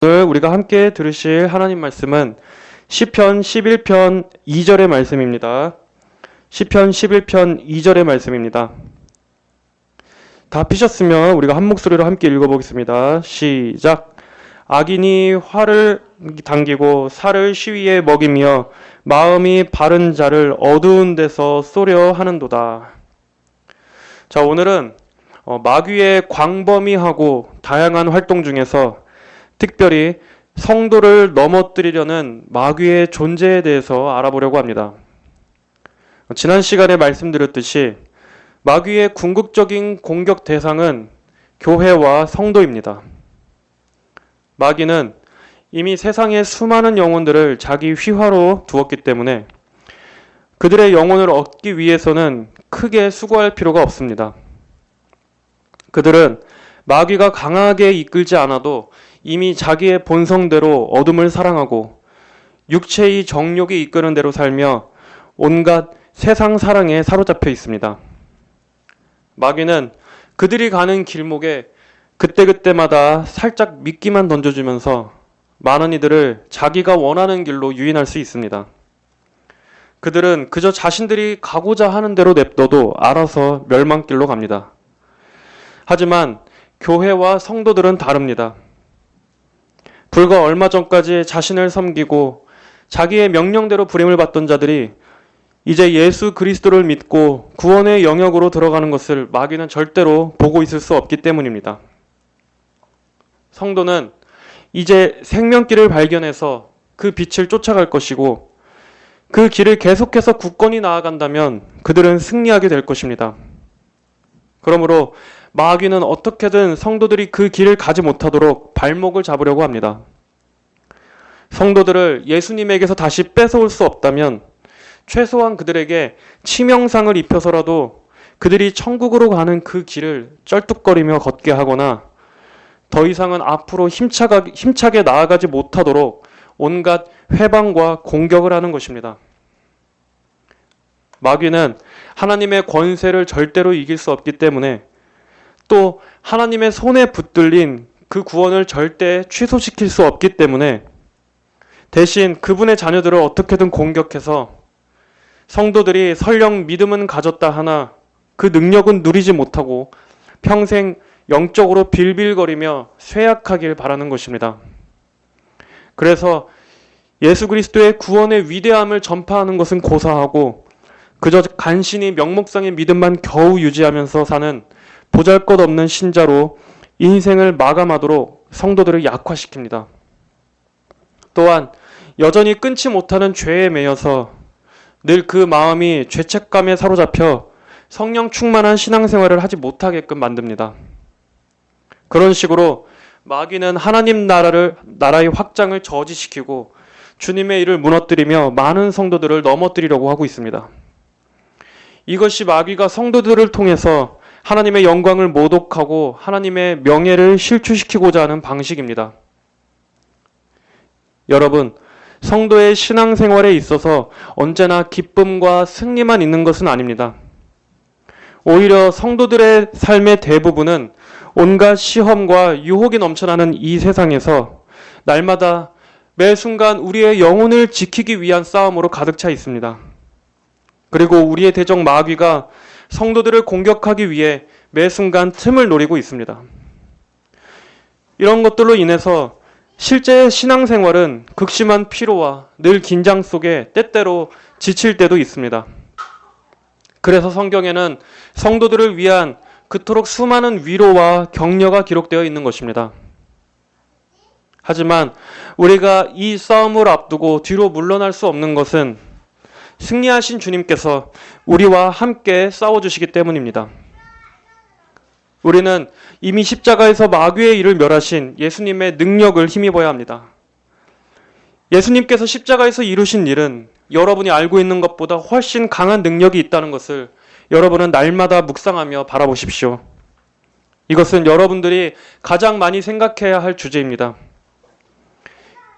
오늘 우리가 함께 들으실 하나님 말씀은 시편 11편 2절의 말씀입니다. 시편 11편 2절의 말씀입니다. 다 피셨으면 우리가 한 목소리로 함께 읽어보겠습니다. 시작. 악인이 활을 당기고 살을 시위에 먹이며 마음이 바른 자를 어두운 데서 쏘려 하는도다. 자, 오늘은 마귀의 광범위하고 다양한 활동 중에서 특별히 성도를 넘어뜨리려는 마귀의 존재에 대해서 알아보려고 합니다. 지난 시간에 말씀드렸듯이 마귀의 궁극적인 공격 대상은 교회와 성도입니다. 마귀는 이미 세상의 수많은 영혼들을 자기 휘하로 두었기 때문에 그들의 영혼을 얻기 위해서는 크게 수고할 필요가 없습니다. 그들은 마귀가 강하게 이끌지 않아도 이미 자기의 본성대로 어둠을 사랑하고 육체의 정욕이 이끄는 대로 살며 온갖 세상 사랑에 사로잡혀 있습니다. 마귀는 그들이 가는 길목에 그때그때마다 살짝 미끼만 던져주면서 많은 이들을 자기가 원하는 길로 유인할 수 있습니다. 그들은 그저 자신들이 가고자 하는 대로 냅둬도 알아서 멸망길로 갑니다. 하지만 교회와 성도들은 다릅니다. 불과 얼마 전까지 자신을 섬기고 자기의 명령대로 부림을 받던 자들이 이제 예수 그리스도를 믿고 구원의 영역으로 들어가는 것을 마귀는 절대로 보고 있을 수 없기 때문입니다. 성도는 이제 생명길을 발견해서 그 빛을 쫓아갈 것이고 그 길을 계속해서 굳건히 나아간다면 그들은 승리하게 될 것입니다. 그러므로 마귀는 어떻게든 성도들이 그 길을 가지 못하도록 발목을 잡으려고 합니다. 성도들을 예수님에게서 다시 뺏어올 수 없다면 최소한 그들에게 치명상을 입혀서라도 그들이 천국으로 가는 그 길을 쩔뚝거리며 걷게 하거나 더 이상은 앞으로 힘차게 나아가지 못하도록 온갖 회방과 공격을 하는 것입니다. 마귀는 하나님의 권세를 절대로 이길 수 없기 때문에 또 하나님의 손에 붙들린 그 구원을 절대 취소시킬 수 없기 때문에 대신 그분의 자녀들을 어떻게든 공격해서 성도들이 설령 믿음은 가졌다 하나 그 능력은 누리지 못하고 평생 영적으로 빌빌거리며 쇠약하길 바라는 것입니다. 그래서 예수 그리스도의 구원의 위대함을 전파하는 것은 고사하고 그저 간신히 명목상의 믿음만 겨우 유지하면서 사는 보잘것없는 신자로 인생을 마감하도록 성도들을 약화시킵니다. 또한 여전히 끊지 못하는 죄에 매여서 늘 그 마음이 죄책감에 사로잡혀 성령 충만한 신앙생활을 하지 못하게끔 만듭니다. 그런 식으로 마귀는 하나님 나라의 확장을 저지시키고 주님의 일을 무너뜨리며 많은 성도들을 넘어뜨리려고 하고 있습니다. 이것이 마귀가 성도들을 통해서 하나님의 영광을 모독하고 하나님의 명예를 실추시키고자 하는 방식입니다. 여러분, 성도의 신앙생활에 있어서 언제나 기쁨과 승리만 있는 것은 아닙니다. 오히려 성도들의 삶의 대부분은 온갖 시험과 유혹이 넘쳐나는 이 세상에서 날마다 매 순간 우리의 영혼을 지키기 위한 싸움으로 가득 차 있습니다. 그리고 우리의 대적 마귀가 성도들을 공격하기 위해 매 순간 틈을 노리고 있습니다. 이런 것들로 인해서 실제 신앙생활은 극심한 피로와 늘 긴장 속에 때때로 지칠 때도 있습니다. 그래서 성경에는 성도들을 위한 그토록 수많은 위로와 격려가 기록되어 있는 것입니다. 하지만 우리가 이 싸움을 앞두고 뒤로 물러날 수 없는 것은 승리하신 주님께서 우리와 함께 싸워주시기 때문입니다. 우리는 이미 십자가에서 마귀의 일을 멸하신 예수님의 능력을 힘입어야 합니다. 예수님께서 십자가에서 이루신 일은 여러분이 알고 있는 것보다 훨씬 강한 능력이 있다는 것을 여러분은 날마다 묵상하며 바라보십시오. 이것은 여러분들이 가장 많이 생각해야 할 주제입니다.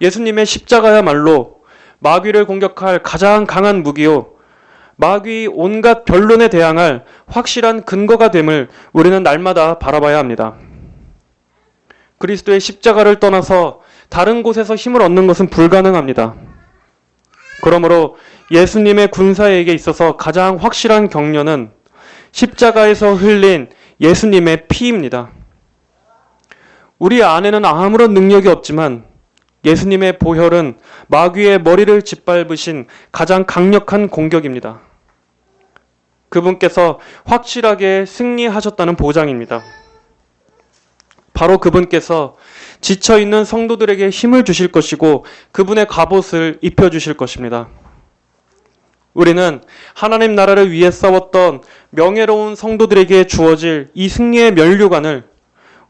예수님의 십자가야말로 마귀를 공격할 가장 강한 무기요, 마귀 온갖 변론에 대항할 확실한 근거가 됨을 우리는 날마다 바라봐야 합니다. 그리스도의 십자가를 떠나서 다른 곳에서 힘을 얻는 것은 불가능합니다. 그러므로 예수님의 군사에게 있어서 가장 확실한 격려는 십자가에서 흘린 예수님의 피입니다. 우리 안에는 아무런 능력이 없지만 예수님의 보혈은 마귀의 머리를 짓밟으신 가장 강력한 공격입니다. 그분께서 확실하게 승리하셨다는 보장입니다. 바로 그분께서 지쳐있는 성도들에게 힘을 주실 것이고 그분의 갑옷을 입혀주실 것입니다. 우리는 하나님 나라를 위해 싸웠던 명예로운 성도들에게 주어질 이 승리의 면류관을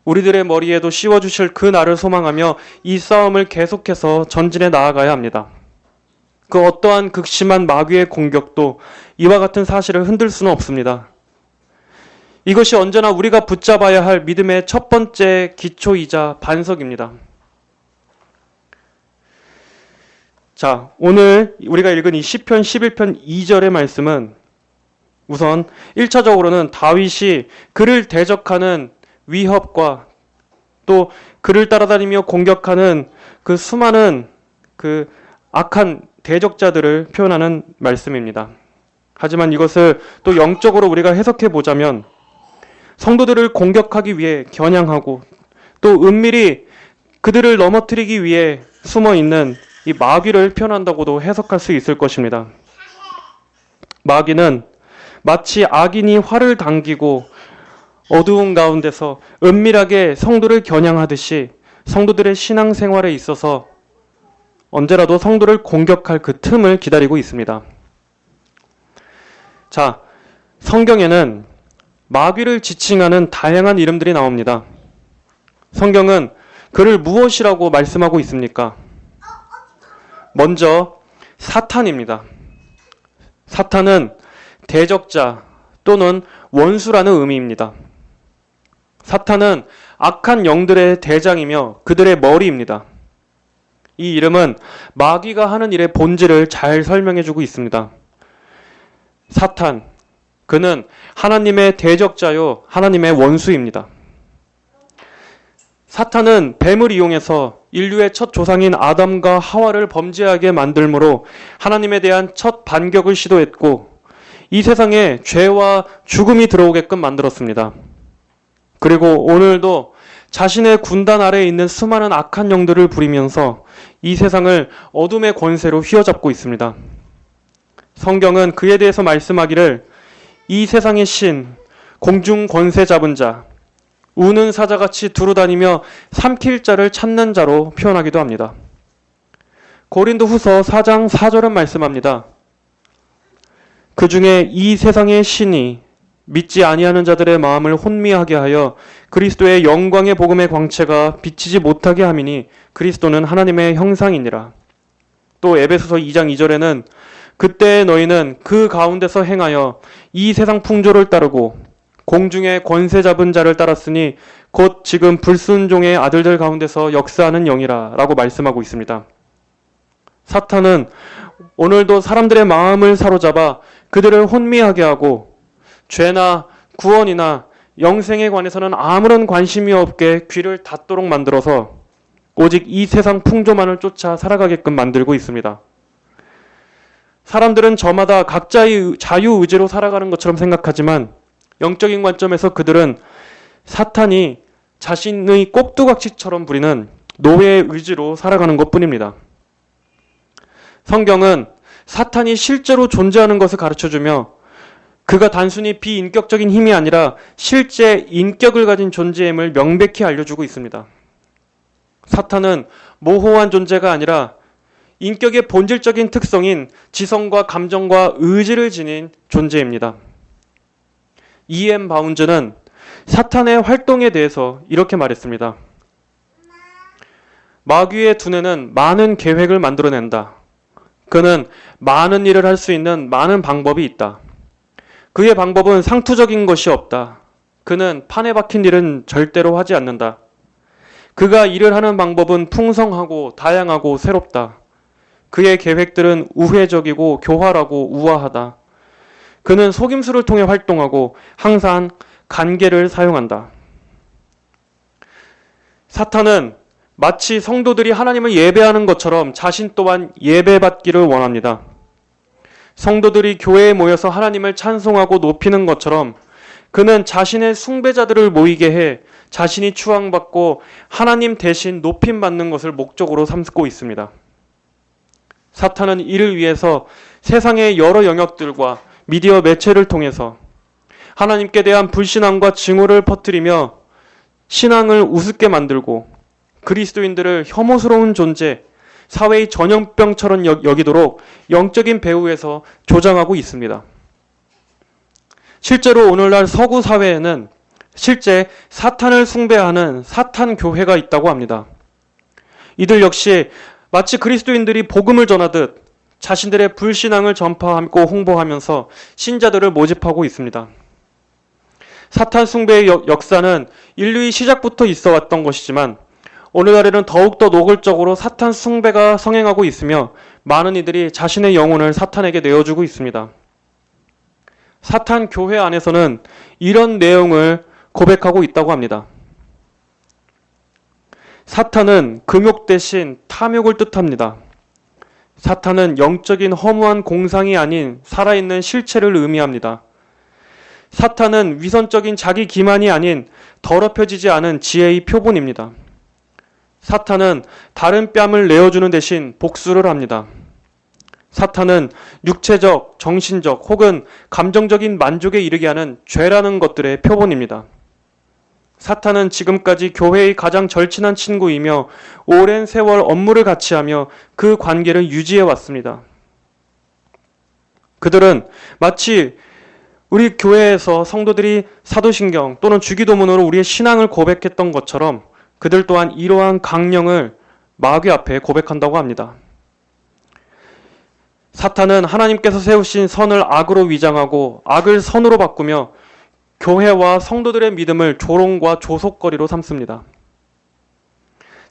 우리들의 머리에도 씌워주실 그 날을 소망하며 이 싸움을 계속해서 전진해 나아가야 합니다. 그 어떠한 극심한 마귀의 공격도 이와 같은 사실을 흔들 수는 없습니다. 이것이 언제나 우리가 붙잡아야 할 믿음의 첫 번째 기초이자 반석입니다. 자, 오늘 우리가 읽은 이 시편 11편 2절의 말씀은 우선 1차적으로는 다윗이 그를 대적하는 위협과 또 그를 따라다니며 공격하는 그 수많은 그 악한 대적자들을 표현하는 말씀입니다. 하지만 이것을 또 영적으로 우리가 해석해 보자면 성도들을 공격하기 위해 겨냥하고 또 은밀히 그들을 넘어뜨리기 위해 숨어 있는 이 마귀를 표현한다고도 해석할 수 있을 것입니다. 마귀는 마치 악인이 활을 당기고 어두운 가운데서 은밀하게 성도를 겨냥하듯이 성도들의 신앙생활에 있어서 언제라도 성도를 공격할 그 틈을 기다리고 있습니다. 자, 성경에는 마귀를 지칭하는 다양한 이름들이 나옵니다. 성경은 그를 무엇이라고 말씀하고 있습니까? 먼저 사탄입니다. 사탄은 대적자 또는 원수라는 의미입니다. 사탄은 악한 영들의 대장이며 그들의 머리입니다. 이 이름은 마귀가 하는 일의 본질을 잘 설명해주고 있습니다. 사탄, 그는 하나님의 대적자요 하나님의 원수입니다. 사탄은 뱀을 이용해서 인류의 첫 조상인 아담과 하와를 범죄하게 만들므로 하나님에 대한 첫 반격을 시도했고 이 세상에 죄와 죽음이 들어오게끔 만들었습니다. 그리고 오늘도 자신의 군단 아래에 있는 수많은 악한 영들을 부리면서 이 세상을 어둠의 권세로 휘어잡고 있습니다. 성경은 그에 대해서 말씀하기를 이 세상의 신, 공중 권세 잡은 자, 우는 사자같이 두루다니며 삼킬 자를 찾는 자로 표현하기도 합니다. 고린도 후서 4장 4절은 말씀합니다. 그 중에 이 세상의 신이 믿지 아니하는 자들의 마음을 혼미하게 하여 그리스도의 영광의 복음의 광채가 비치지 못하게 함이니 그리스도는 하나님의 형상이니라. 또 에베소서 2장 2절에는 그때 너희는 그 가운데서 행하여 이 세상 풍조를 따르고 공중의 권세 잡은 자를 따랐으니 곧 지금 불순종의 아들들 가운데서 역사하는 영이라 라고 말씀하고 있습니다. 사탄은 오늘도 사람들의 마음을 사로잡아 그들을 혼미하게 하고 죄나 구원이나 영생에 관해서는 아무런 관심이 없게 귀를 닫도록 만들어서 오직 이 세상 풍조만을 쫓아 살아가게끔 만들고 있습니다. 사람들은 저마다 각자의 자유의지로 살아가는 것처럼 생각하지만 영적인 관점에서 그들은 사탄이 자신의 꼭두각시처럼 부리는 노예의 의지로 살아가는 것뿐입니다. 성경은 사탄이 실제로 존재하는 것을 가르쳐주며 그가 단순히 비인격적인 힘이 아니라 실제 인격을 가진 존재임을 명백히 알려주고 있습니다. 사탄은 모호한 존재가 아니라 인격의 본질적인 특성인 지성과 감정과 의지를 지닌 존재입니다. E.M. 바운즈는 사탄의 활동에 대해서 이렇게 말했습니다. 마귀의 두뇌는 많은 계획을 만들어낸다. 그는 많은 일을 할 수 있는 많은 방법이 있다. 그의 방법은 상투적인 것이 없다. 그는 판에 박힌 일은 절대로 하지 않는다. 그가 일을 하는 방법은 풍성하고 다양하고 새롭다. 그의 계획들은 우회적이고 교활하고 우아하다. 그는 속임수를 통해 활동하고 항상 간계를 사용한다. 사탄은 마치 성도들이 하나님을 예배하는 것처럼 자신 또한 예배받기를 원합니다. 성도들이 교회에 모여서 하나님을 찬송하고 높이는 것처럼 그는 자신의 숭배자들을 모이게 해 자신이 추앙받고 하나님 대신 높임받는 것을 목적으로 삼고 있습니다. 사탄은 이를 위해서 세상의 여러 영역들과 미디어 매체를 통해서 하나님께 대한 불신앙과 증오를 퍼뜨리며 신앙을 우습게 만들고 그리스도인들을 혐오스러운 존재, 사회의 전염병처럼 여기도록 영적인 배후에서 조장하고 있습니다. 실제로 오늘날 서구 사회에는 실제 사탄을 숭배하는 사탄 교회가 있다고 합니다. 이들 역시 마치 그리스도인들이 복음을 전하듯 자신들의 불신앙을 전파하고 홍보하면서 신자들을 모집하고 있습니다. 사탄 숭배의 역사는 인류의 시작부터 있어 왔던 것이지만 오늘날에는 더욱더 노골적으로 사탄 숭배가 성행하고 있으며 많은 이들이 자신의 영혼을 사탄에게 내어주고 있습니다. 사탄 교회 안에서는 이런 내용을 고백하고 있다고 합니다. 사탄은 금욕 대신 탐욕을 뜻합니다. 사탄은 영적인 허무한 공상이 아닌 살아있는 실체를 의미합니다. 사탄은 위선적인 자기 기만이 아닌 더럽혀지지 않은 지혜의 표본입니다. 사탄은 다른 뺨을 내어주는 대신 복수를 합니다. 사탄은 육체적, 정신적 혹은 감정적인 만족에 이르게 하는 죄라는 것들의 표본입니다. 사탄은 지금까지 교회의 가장 절친한 친구이며 오랜 세월 업무를 같이 하며 그 관계를 유지해 왔습니다. 그들은 마치 우리 교회에서 성도들이 사도신경 또는 주기도문으로 우리의 신앙을 고백했던 것처럼 그들 또한 이러한 강령을 마귀 앞에 고백한다고 합니다. 사탄은 하나님께서 세우신 선을 악으로 위장하고 악을 선으로 바꾸며 교회와 성도들의 믿음을 조롱과 조속거리로 삼습니다.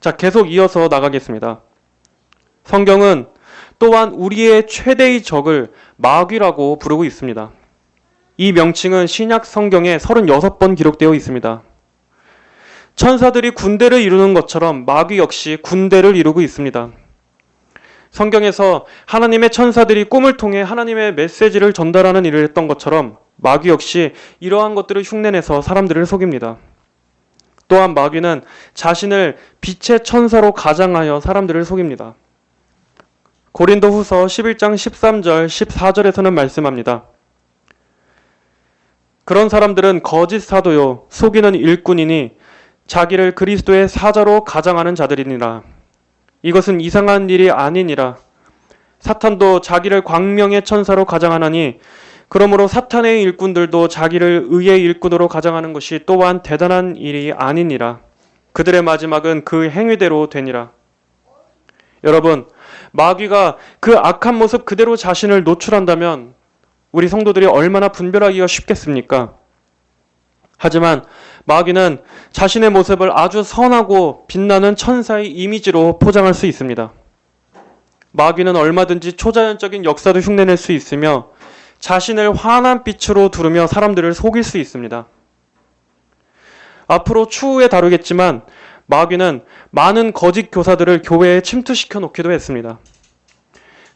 자, 계속 이어서 나가겠습니다. 성경은 또한 우리의 최대의 적을 마귀라고 부르고 있습니다. 이 명칭은 신약 성경에 36번 기록되어 있습니다. 천사들이 군대를 이루는 것처럼 마귀 역시 군대를 이루고 있습니다. 성경에서 하나님의 천사들이 꿈을 통해 하나님의 메시지를 전달하는 일을 했던 것처럼 마귀 역시 이러한 것들을 흉내내서 사람들을 속입니다. 또한 마귀는 자신을 빛의 천사로 가장하여 사람들을 속입니다. 고린도후서 11장 13절 14절에서는 말씀합니다. 그런 사람들은 거짓 사도요 속이는 일꾼이니 자기를 그리스도의 사자로 가장하는 자들이니라. 이것은 이상한 일이 아니니라. 사탄도 자기를 광명의 천사로 가장하나니 그러므로 사탄의 일꾼들도 자기를 의의 일꾼으로 가장하는 것이 또한 대단한 일이 아니니라. 그들의 마지막은 그 행위대로 되니라. 여러분, 마귀가 그 악한 모습 그대로 자신을 노출한다면 우리 성도들이 얼마나 분별하기가 쉽겠습니까? 하지만 마귀는 자신의 모습을 아주 선하고 빛나는 천사의 이미지로 포장할 수 있습니다. 마귀는 얼마든지 초자연적인 역사도 흉내낼 수 있으며 자신을 환한 빛으로 두르며 사람들을 속일 수 있습니다. 앞으로 추후에 다루겠지만 마귀는 많은 거짓 교사들을 교회에 침투시켜 놓기도 했습니다.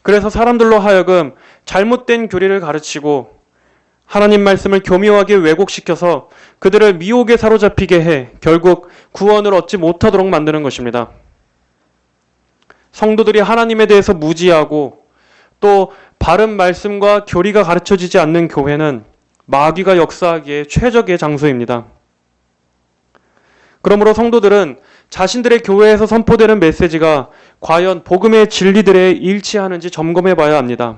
그래서 사람들로 하여금 잘못된 교리를 가르치고 하나님 말씀을 교묘하게 왜곡시켜서 그들을 미혹에 사로잡히게 해 결국 구원을 얻지 못하도록 만드는 것입니다. 성도들이 하나님에 대해서 무지하고 또 바른 말씀과 교리가 가르쳐지지 않는 교회는 마귀가 역사하기에 최적의 장소입니다. 그러므로 성도들은 자신들의 교회에서 선포되는 메시지가 과연 복음의 진리들에 일치하는지 점검해 봐야 합니다.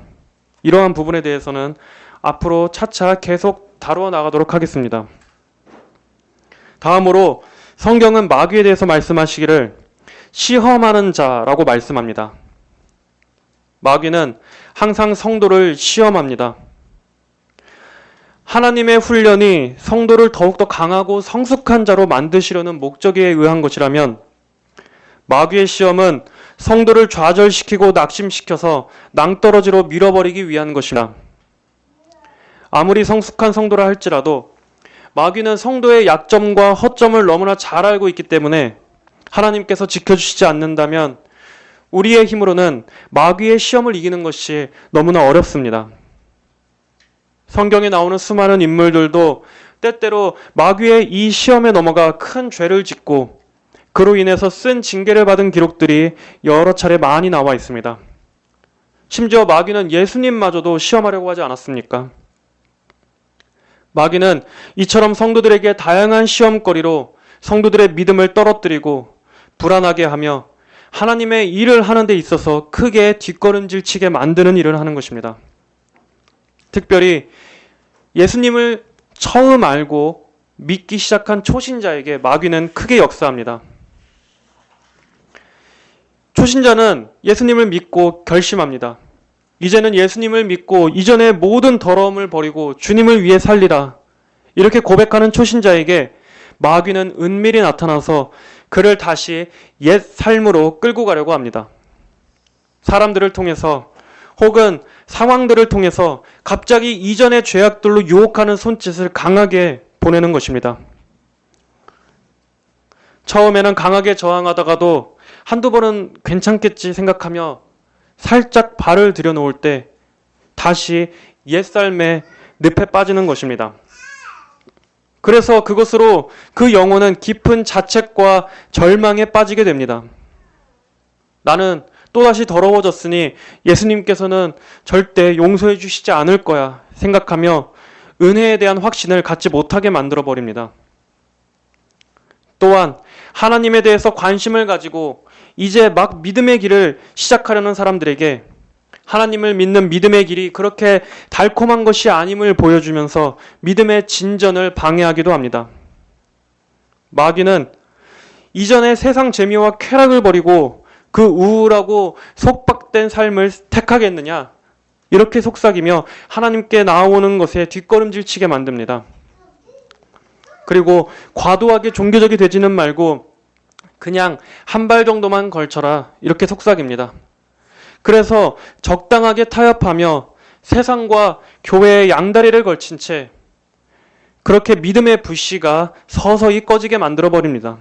이러한 부분에 대해서는 앞으로 차차 계속 다루어 나가도록 하겠습니다. 다음으로 성경은 마귀에 대해서 말씀하시기를 시험하는 자라고 말씀합니다. 마귀는 항상 성도를 시험합니다. 하나님의 훈련이 성도를 더욱더 강하고 성숙한 자로 만드시려는 목적에 의한 것이라면 마귀의 시험은 성도를 좌절시키고 낙심시켜서 낭떠러지로 밀어버리기 위한 것입니다. 아무리 성숙한 성도라 할지라도 마귀는 성도의 약점과 허점을 너무나 잘 알고 있기 때문에 하나님께서 지켜주시지 않는다면 우리의 힘으로는 마귀의 시험을 이기는 것이 너무나 어렵습니다. 성경에 나오는 수많은 인물들도 때때로 마귀의 이 시험에 넘어가 큰 죄를 짓고 그로 인해서 쓴 징계를 받은 기록들이 여러 차례 많이 나와 있습니다. 심지어 마귀는 예수님마저도 시험하려고 하지 않았습니까? 마귀는 이처럼 성도들에게 다양한 시험거리로 성도들의 믿음을 떨어뜨리고 불안하게 하며 하나님의 일을 하는 데 있어서 크게 뒷걸음질 치게 만드는 일을 하는 것입니다. 특별히 예수님을 처음 알고 믿기 시작한 초신자에게 마귀는 크게 역사합니다. 초신자는 예수님을 믿고 결심합니다. 이제는 예수님을 믿고 이전의 모든 더러움을 버리고 주님을 위해 살리라. 이렇게 고백하는 초신자에게 마귀는 은밀히 나타나서 그를 다시 옛 삶으로 끌고 가려고 합니다. 사람들을 통해서 혹은 상황들을 통해서 갑자기 이전의 죄악들로 유혹하는 손짓을 강하게 보내는 것입니다. 처음에는 강하게 저항하다가도 한두 번은 괜찮겠지 생각하며 살짝 발을 들여놓을 때 다시 옛삶의 늪에 빠지는 것입니다. 그래서 그것으로 그 영혼은 깊은 자책과 절망에 빠지게 됩니다. 나는 또다시 더러워졌으니 예수님께서는 절대 용서해 주시지 않을 거야 생각하며 은혜에 대한 확신을 갖지 못하게 만들어 버립니다. 또한 하나님에 대해서 관심을 가지고 이제 막 믿음의 길을 시작하려는 사람들에게 하나님을 믿는 믿음의 길이 그렇게 달콤한 것이 아님을 보여주면서 믿음의 진전을 방해하기도 합니다. 마귀는 이전의 세상 재미와 쾌락을 버리고 그 우울하고 속박된 삶을 택하겠느냐 이렇게 속삭이며 하나님께 나아오는 것에 뒷걸음질 치게 만듭니다. 그리고 과도하게 종교적이 되지는 말고 그냥 한 발 정도만 걸쳐라 이렇게 속삭입니다. 그래서 적당하게 타협하며 세상과 교회의 양다리를 걸친 채 그렇게 믿음의 불씨가 서서히 꺼지게 만들어버립니다.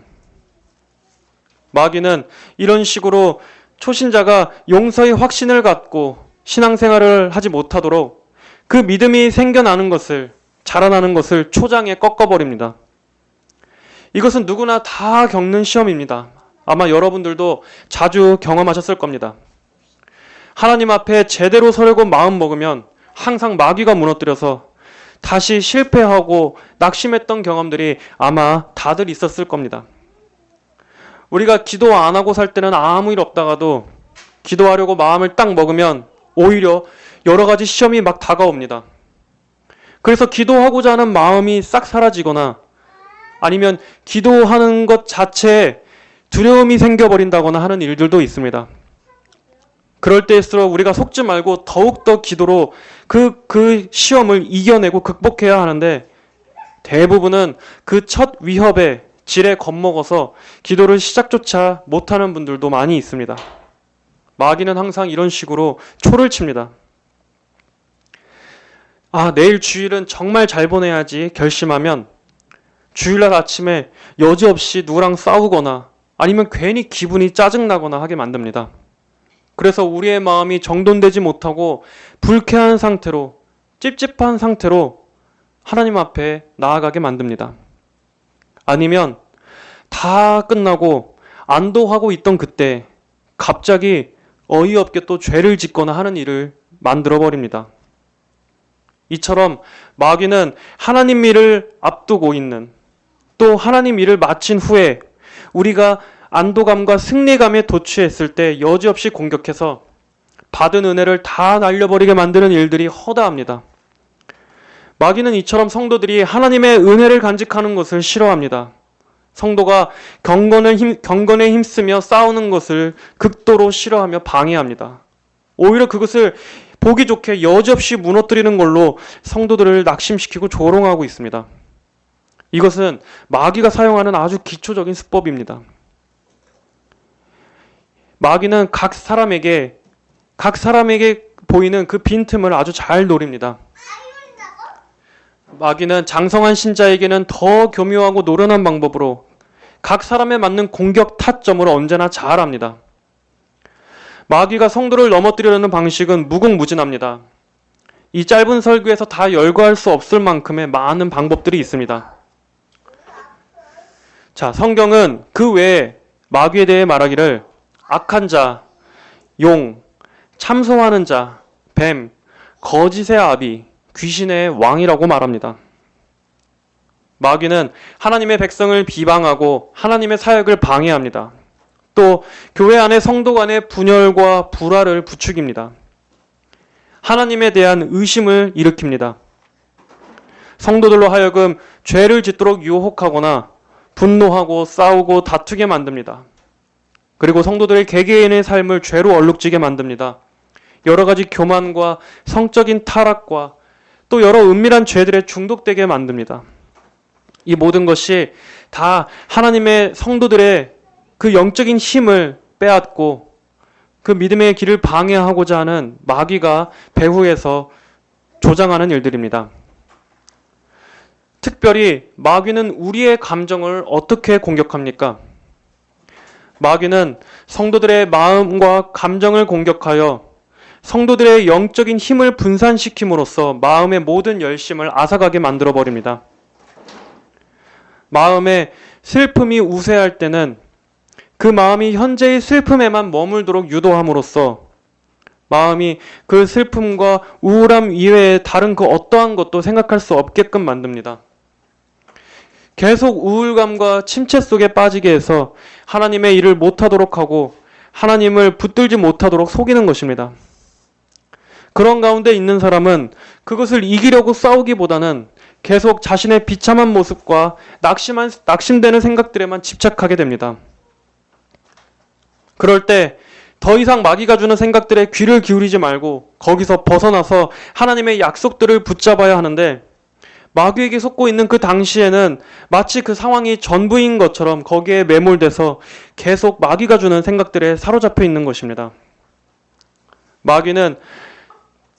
마귀는 이런 식으로 초신자가 용서의 확신을 갖고 신앙생활을 하지 못하도록 그 믿음이 생겨나는 것을, 자라나는 것을 초장에 꺾어버립니다. 이것은 누구나 다 겪는 시험입니다. 아마 여러분들도 자주 경험하셨을 겁니다. 하나님 앞에 제대로 서려고 마음 먹으면 항상 마귀가 무너뜨려서 다시 실패하고 낙심했던 경험들이 아마 다들 있었을 겁니다. 우리가 기도 안 하고 살 때는 아무 일 없다가도 기도하려고 마음을 딱 먹으면 오히려 여러 가지 시험이 막 다가옵니다. 그래서 기도하고자 하는 마음이 싹 사라지거나 아니면 기도하는 것 자체에 두려움이 생겨버린다거나 하는 일들도 있습니다. 그럴 때일수록 우리가 속지 말고 더욱더 기도로 그 시험을 이겨내고 극복해야 하는데 대부분은 그 첫 위협에 질에 겁먹어서 기도를 시작조차 못하는 분들도 많이 있습니다. 마귀는 항상 이런 식으로 초를 칩니다. 내일 주일은 정말 잘 보내야지 결심하면 주일날 아침에 여지없이 누구랑 싸우거나 아니면 괜히 기분이 짜증나거나 하게 만듭니다. 그래서 우리의 마음이 정돈되지 못하고 불쾌한 상태로, 찝찝한 상태로 하나님 앞에 나아가게 만듭니다. 아니면 다 끝나고 안도하고 있던 그때 갑자기 어이없게 또 죄를 짓거나 하는 일을 만들어버립니다. 이처럼 마귀는 하나님 일을 앞두고 있는, 또 하나님 일을 마친 후에 우리가 안도감과 승리감에 도취했을 때 여지없이 공격해서 받은 은혜를 다 날려버리게 만드는 일들이 허다합니다. 마귀는 이처럼 성도들이 하나님의 은혜를 간직하는 것을 싫어합니다. 성도가 경건에 힘쓰며 싸우는 것을 극도로 싫어하며 방해합니다. 오히려 그것을 보기 좋게 여지없이 무너뜨리는 걸로 성도들을 낙심시키고 조롱하고 있습니다. 이것은 마귀가 사용하는 아주 기초적인 수법입니다. 마귀는 각 사람에게 보이는 그 빈틈을 아주 잘 노립니다. 마귀는 장성한 신자에게는 더 교묘하고 노련한 방법으로 각 사람에 맞는 공격 타점을 언제나 잘 압니다. 마귀가 성도를 넘어뜨리려는 방식은 무궁무진합니다. 이 짧은 설교에서 다 열거할 수 없을 만큼의 많은 방법들이 있습니다. 자, 성경은 그 외에 마귀에 대해 말하기를 악한 자, 용, 참소하는 자, 뱀, 거짓의 아비, 귀신의 왕이라고 말합니다. 마귀는 하나님의 백성을 비방하고 하나님의 사역을 방해합니다. 또 교회 안에 성도 간의 분열과 불화를 부추깁니다. 하나님에 대한 의심을 일으킵니다. 성도들로 하여금 죄를 짓도록 유혹하거나 분노하고 싸우고 다투게 만듭니다. 그리고 성도들의 개개인의 삶을 죄로 얼룩지게 만듭니다. 여러 가지 교만과 성적인 타락과 또 여러 은밀한 죄들에 중독되게 만듭니다. 이 모든 것이 다 하나님의 성도들의 그 영적인 힘을 빼앗고 그 믿음의 길을 방해하고자 하는 마귀가 배후에서 조장하는 일들입니다. 특별히 마귀는 우리의 감정을 어떻게 공격합니까? 마귀는 성도들의 마음과 감정을 공격하여 성도들의 영적인 힘을 분산시킴으로써 마음의 모든 열심을 앗아가게 만들어버립니다. 마음에 슬픔이 우세할 때는 그 마음이 현재의 슬픔에만 머물도록 유도함으로써 마음이 그 슬픔과 우울함 이외에 다른 그 어떠한 것도 생각할 수 없게끔 만듭니다. 계속 우울감과 침체 속에 빠지게 해서 하나님의 일을 못하도록 하고 하나님을 붙들지 못하도록 속이는 것입니다. 그런 가운데 있는 사람은 그것을 이기려고 싸우기보다는 계속 자신의 비참한 모습과 낙심되는 생각들에만 집착하게 됩니다. 그럴 때 더 이상 마귀가 주는 생각들에 귀를 기울이지 말고 거기서 벗어나서 하나님의 약속들을 붙잡아야 하는데 마귀에게 속고 있는 그 당시에는 마치 그 상황이 전부인 것처럼 거기에 매몰돼서 계속 마귀가 주는 생각들에 사로잡혀 있는 것입니다. 마귀는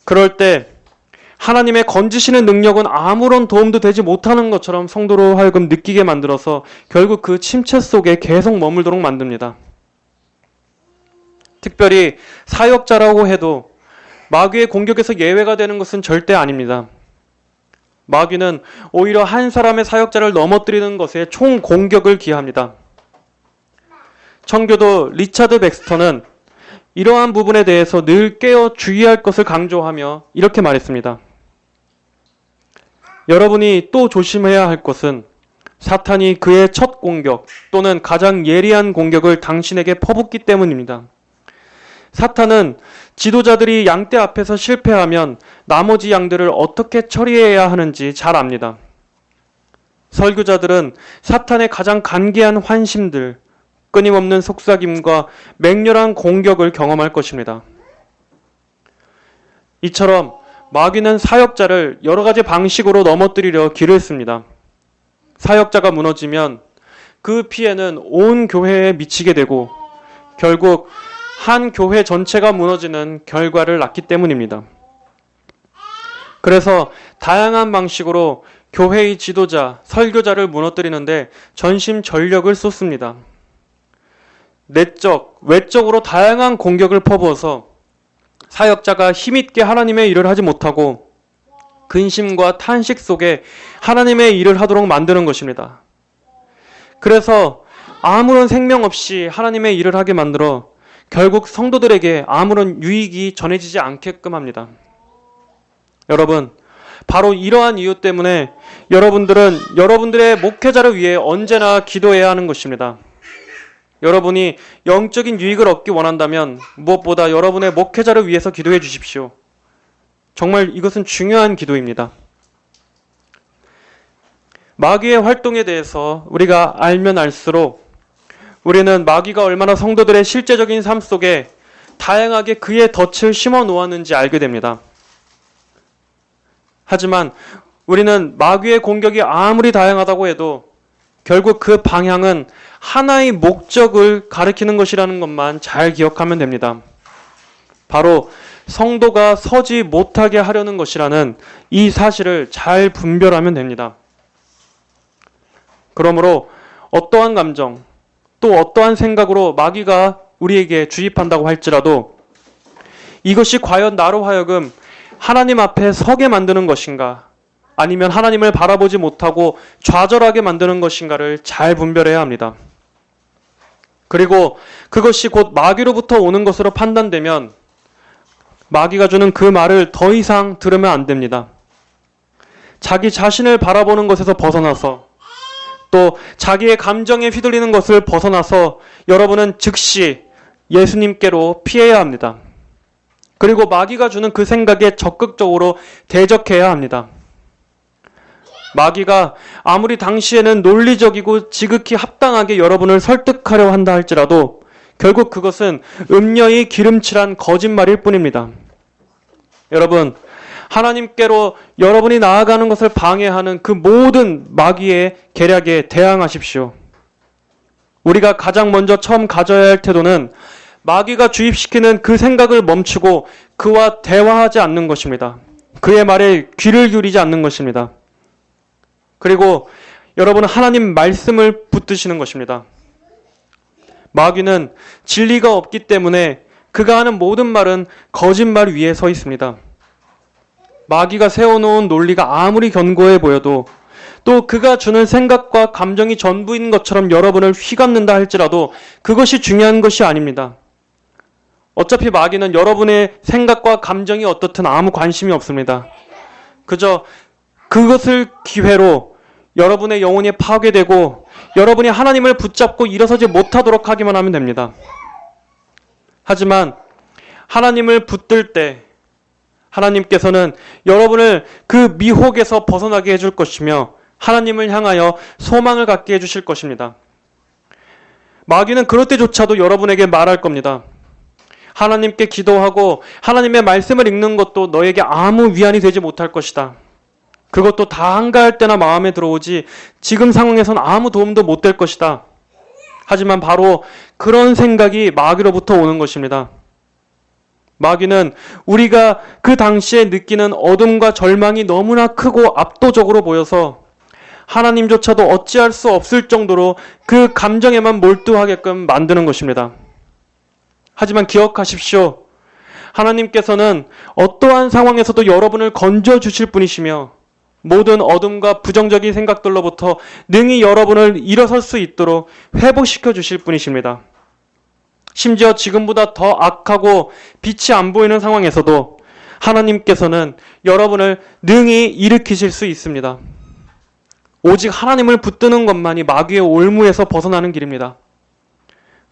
그럴 때 하나님의 건지시는 능력은 아무런 도움도 되지 못하는 것처럼 성도로 하여금 느끼게 만들어서 결국 그 침체 속에 계속 머물도록 만듭니다. 특별히 사역자라고 해도 마귀의 공격에서 예외가 되는 것은 절대 아닙니다. 마귀는 오히려 한 사람의 사역자를 넘어뜨리는 것에 총 공격을 기합니다. 청교도 리차드 백스터는 이러한 부분에 대해서 늘 깨어 주의할 것을 강조하며 이렇게 말했습니다. 여러분이 또 조심해야 할 것은 사탄이 그의 첫 공격 또는 가장 예리한 공격을 당신에게 퍼붓기 때문입니다. 사탄은 지도자들이 양떼 앞에서 실패하면 나머지 양들을 어떻게 처리해야 하는지 잘 압니다. 설교자들은 사탄의 가장 간계한 환심들, 끊임없는 속삭임과 맹렬한 공격을 경험할 것입니다. 이처럼 마귀는 사역자를 여러 가지 방식으로 넘어뜨리려 길을 씁니다. 사역자가 무너지면 그 피해는 온 교회에 미치게 되고 결국 한 교회 전체가 무너지는 결과를 낳기 때문입니다. 그래서 다양한 방식으로 교회의 지도자, 설교자를 무너뜨리는데 전심전력을 쏟습니다. 내적, 외적으로 다양한 공격을 퍼부어서 사역자가 힘있게 하나님의 일을 하지 못하고 근심과 탄식 속에 하나님의 일을 하도록 만드는 것입니다. 그래서 아무런 생명 없이 하나님의 일을 하게 만들어 결국 성도들에게 아무런 유익이 전해지지 않게끔 합니다. 여러분, 바로 이러한 이유 때문에 여러분들은 여러분들의 목회자를 위해 언제나 기도해야 하는 것입니다. 여러분이 영적인 유익을 얻기 원한다면 무엇보다 여러분의 목회자를 위해서 기도해 주십시오. 정말 이것은 중요한 기도입니다. 마귀의 활동에 대해서 우리가 알면 알수록 우리는 마귀가 얼마나 성도들의 실제적인 삶 속에 다양하게 그의 덫을 심어 놓았는지 알게 됩니다. 하지만 우리는 마귀의 공격이 아무리 다양하다고 해도 결국 그 방향은 하나의 목적을 가리키는 것이라는 것만 잘 기억하면 됩니다. 바로 성도가 서지 못하게 하려는 것이라는 이 사실을 잘 분별하면 됩니다. 그러므로 어떠한 감정, 또 어떠한 생각으로 마귀가 우리에게 주입한다고 할지라도 이것이 과연 나로 하여금 하나님 앞에 서게 만드는 것인가, 아니면 하나님을 바라보지 못하고 좌절하게 만드는 것인가를 잘 분별해야 합니다. 그리고 그것이 곧 마귀로부터 오는 것으로 판단되면 마귀가 주는 그 말을 더 이상 들으면 안 됩니다. 자기 자신을 바라보는 것에서 벗어나서 또 자기의 감정에 휘둘리는 것을 벗어나서 여러분은 즉시 예수님께로 피해야 합니다. 그리고 마귀가 주는 그 생각에 적극적으로 대적해야 합니다. 마귀가 아무리 당시에는 논리적이고 지극히 합당하게 여러분을 설득하려 한다 할지라도 결국 그것은 음녀의 기름칠한 거짓말일 뿐입니다. 여러분, 하나님께로 여러분이 나아가는 것을 방해하는 그 모든 마귀의 계략에 대항하십시오. 우리가 가장 먼저 처음 가져야 할 태도는 마귀가 주입시키는 그 생각을 멈추고 그와 대화하지 않는 것입니다. 그의 말에 귀를 기울이지 않는 것입니다. 그리고 여러분은 하나님 말씀을 붙드시는 것입니다. 마귀는 진리가 없기 때문에 그가 하는 모든 말은 거짓말 위에 서 있습니다. 마귀가 세워놓은 논리가 아무리 견고해 보여도 또 그가 주는 생각과 감정이 전부인 것처럼 여러분을 휘감는다 할지라도 그것이 중요한 것이 아닙니다. 어차피 마귀는 여러분의 생각과 감정이 어떻든 아무 관심이 없습니다. 그저 그것을 기회로 여러분의 영혼이 파괴되고 여러분이 하나님을 붙잡고 일어서지 못하도록 하기만 하면 됩니다. 하지만 하나님을 붙들 때 하나님께서는 여러분을 그 미혹에서 벗어나게 해줄 것이며 하나님을 향하여 소망을 갖게 해주실 것입니다. 마귀는 그럴 때조차도 여러분에게 말할 겁니다. 하나님께 기도하고 하나님의 말씀을 읽는 것도 너에게 아무 위안이 되지 못할 것이다. 그것도 다 한가할 때나 마음에 들어오지 지금 상황에선 아무 도움도 못 될 것이다. 하지만 바로 그런 생각이 마귀로부터 오는 것입니다. 마귀는 우리가 그 당시에 느끼는 어둠과 절망이 너무나 크고 압도적으로 보여서 하나님조차도 어찌할 수 없을 정도로 그 감정에만 몰두하게끔 만드는 것입니다. 하지만 기억하십시오. 하나님께서는 어떠한 상황에서도 여러분을 건져주실 분이시며 모든 어둠과 부정적인 생각들로부터 능히 여러분을 일어설 수 있도록 회복시켜 주실 분이십니다. 심지어 지금보다 더 악하고 빛이 안 보이는 상황에서도 하나님께서는 여러분을 능히 일으키실 수 있습니다. 오직 하나님을 붙드는 것만이 마귀의 올무에서 벗어나는 길입니다.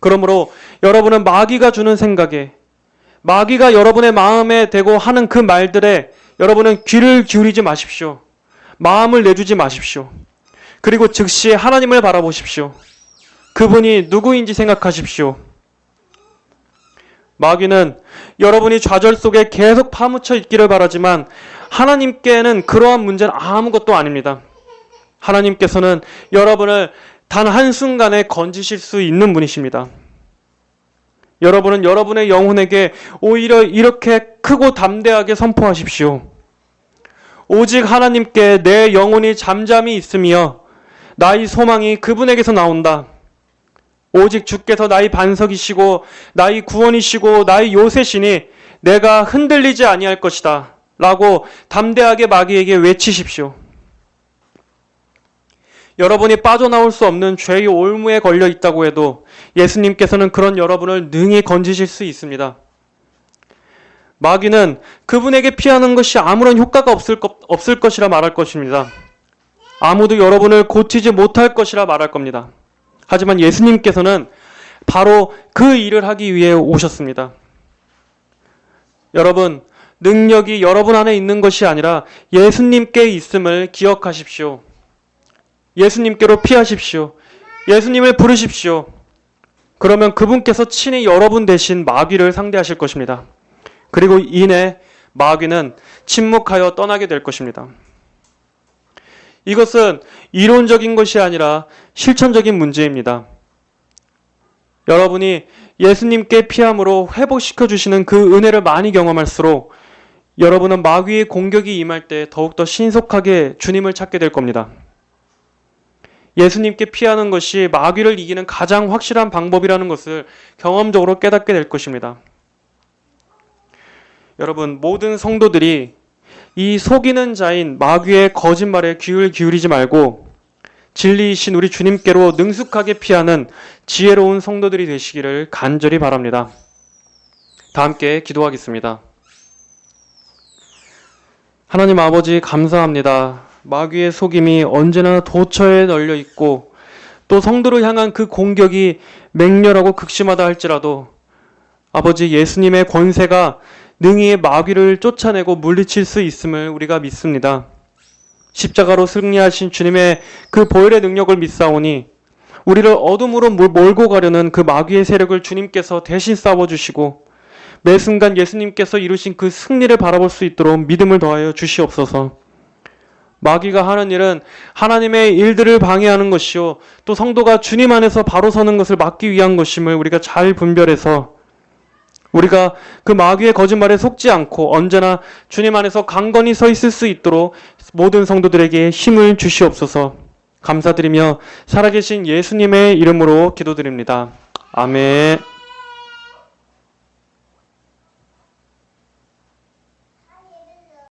그러므로 여러분은 마귀가 주는 생각에, 마귀가 여러분의 마음에 대고 하는 그 말들에 여러분은 귀를 기울이지 마십시오. 마음을 내주지 마십시오. 그리고 즉시 하나님을 바라보십시오. 그분이 누구인지 생각하십시오. 마귀는 여러분이 좌절 속에 계속 파묻혀 있기를 바라지만 하나님께는 그러한 문제는 아무것도 아닙니다. 하나님께서는 여러분을 단 한순간에 건지실 수 있는 분이십니다. 여러분은 여러분의 영혼에게 오히려 이렇게 크고 담대하게 선포하십시오. 오직 하나님께 내 영혼이 잠잠히 있으며 나의 소망이 그분에게서 나온다. 오직 주께서 나의 반석이시고 나의 구원이시고 나의 요새시니 내가 흔들리지 아니할 것이다. 라고 담대하게 마귀에게 외치십시오. 여러분이 빠져나올 수 없는 죄의 올무에 걸려 있다고 해도 예수님께서는 그런 여러분을 능히 건지실 수 있습니다. 마귀는 그분에게 피하는 것이 아무런 효과가 없을 것이라 말할 것입니다. 아무도 여러분을 고치지 못할 것이라 말할 겁니다. 하지만 예수님께서는 바로 그 일을 하기 위해 오셨습니다. 여러분, 능력이 여러분 안에 있는 것이 아니라 예수님께 있음을 기억하십시오. 예수님께로 피하십시오. 예수님을 부르십시오. 그러면 그분께서 친히 여러분 대신 마귀를 상대하실 것입니다. 그리고 이내 마귀는 침묵하여 떠나게 될 것입니다. 이것은 이론적인 것이 아니라 실천적인 문제입니다. 여러분이 예수님께 피함으로 회복시켜 주시는 그 은혜를 많이 경험할수록 여러분은 마귀의 공격이 임할 때 더욱더 신속하게 주님을 찾게 될 겁니다. 예수님께 피하는 것이 마귀를 이기는 가장 확실한 방법이라는 것을 경험적으로 깨닫게 될 것입니다. 여러분, 모든 성도들이 이 속이는 자인 마귀의 거짓말에 귀를 기울이지 말고 진리이신 우리 주님께로 능숙하게 피하는 지혜로운 성도들이 되시기를 간절히 바랍니다. 다 함께 기도하겠습니다. 하나님 아버지, 감사합니다. 마귀의 속임이 언제나 도처에 널려 있고 또 성도를 향한 그 공격이 맹렬하고 극심하다 할지라도 아버지, 예수님의 권세가 능히 마귀를 쫓아내고 물리칠 수 있음을 우리가 믿습니다. 십자가로 승리하신 주님의 그 보혈의 능력을 믿사오니 우리를 어둠으로 몰고 가려는 그 마귀의 세력을 주님께서 대신 싸워주시고 매 순간 예수님께서 이루신 그 승리를 바라볼 수 있도록 믿음을 더하여 주시옵소서. 마귀가 하는 일은 하나님의 일들을 방해하는 것이요 또 성도가 주님 안에서 바로 서는 것을 막기 위한 것임을 우리가 잘 분별해서 우리가 그 마귀의 거짓말에 속지 않고 언제나 주님 안에서 강건히 서 있을 수 있도록 모든 성도들에게 힘을 주시옵소서. 감사드리며 살아계신 예수님의 이름으로 기도드립니다. 아멘.